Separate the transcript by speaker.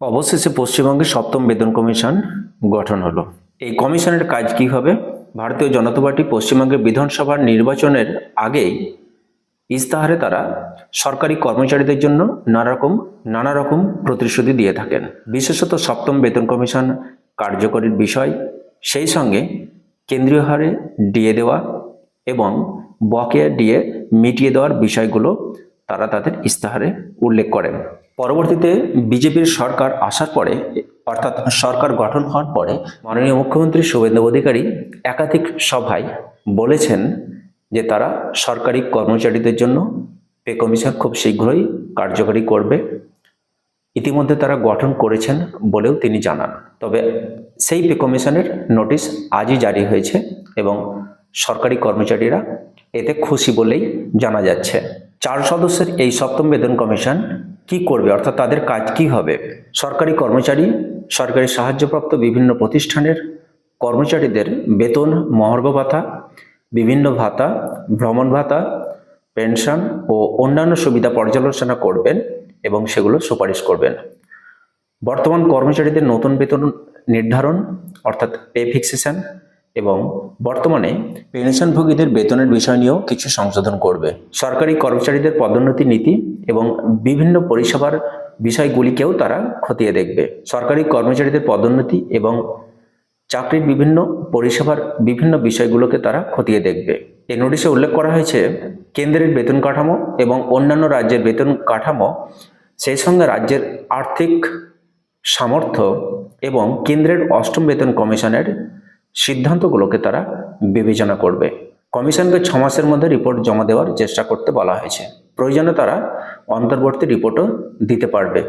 Speaker 1: অবশেষে পশ্চিমবঙ্গের সপ্তম বেতন কমিশন গঠন হলো। এই কমিশনের কাজ কি হবে? ভারতীয় জনতা পার্টি পশ্চিমবঙ্গের বিধানসভার নির্বাচনের আগেই ইস্তাহারে তারা সরকারি কর্মচারীদের জন্য নানা রকম প্রতিশ্রুতি দিয়ে থাকেন। বিশেষত সপ্তম বেতন কমিশন কার্যকরীর বিষয়, সেই সঙ্গে কেন্দ্রীয় হারে ডিএ দেওয়া এবং বকেয়া ডিএ মিটিয়ে দেওয়ার বিষয়গুলো তারা তাদের ইস্তাহারে উল্লেখ করেন। পরবর্তীতে বিজেপির সরকার আসার পরে, অর্থাৎ সরকার গঠন হওয়ার পরে, মাননীয় মুখ্যমন্ত্রী শুভেন্দু অধিকারী একাধিক সভায় বলেছেন যে তারা সরকারি কর্মচারীদের জন্য পে কমিশন খুব শীঘ্রই কার্যকরী করবে। ইতিমধ্যে তারা গঠন করেছেন বলেও তিনি জানান। তবে সেই পে কমিশনের নোটিশ আজই জারি হয়েছে এবং সরকারি কর্মচারীরা এতে খুশি বলেই জানা যাচ্ছে। 4 সদস্যের এই সপ্তম বেতন কমিশন কি করবে, অর্থাৎ তাদের কাজ কি হবে? সরকারি কর্মচারী, সরকারি সাহায্যপ্রাপ্ত বিভিন্ন প্রতিষ্ঠানের কর্মচারীদের বেতন, মহার্ঘ ভাতা, বিভিন্ন ভাতা, ভ্রমণ ভাতা, পেনশন ও অন্যান্য সুবিধা পর্যালোচনা করবেন এবং সেগুলো সুপারিশ করবেন। বর্তমান কর্মচারীদের নতুন বেতন নির্ধারণ, অর্থাৎ পে ফিক্সেশন, এবং বর্তমানে পেনশনভোগীদের বেতনের বিষয় নিয়েও কিছু সংশোধন করবে। সরকারি কর্মচারীদের পদোন্নতি নীতি এবং বিভিন্ন পরিষেবার বিষয়গুলিকেও তারা খতিয়ে দেখবে। সরকারি কর্মচারীদের পদোন্নতি এবং চাকরির বিভিন্ন পরিষেবার বিভিন্ন বিষয়গুলোকে তারা খতিয়ে দেখবে। এই নোটিশে উল্লেখ করা হয়েছে কেন্দ্রের বেতন কাঠামো এবং অন্যান্য রাজ্যের বেতন কাঠামো, সেই সঙ্গে রাজ্যের আর্থিক সামর্থ্য এবং কেন্দ্রের অষ্টম বেতন কমিশনের সিদ্ধান্তগুলোকে তারা বিবেচনা করবে। কমিশনকে 6 মাসের মধ্যে রিপোর্ট জমা দেওয়ার চেষ্টা করতে বলা হয়েছে। প্রয়োজনে তারা অন্তর্বর্তী রিপোর্টও দিতে পারবে।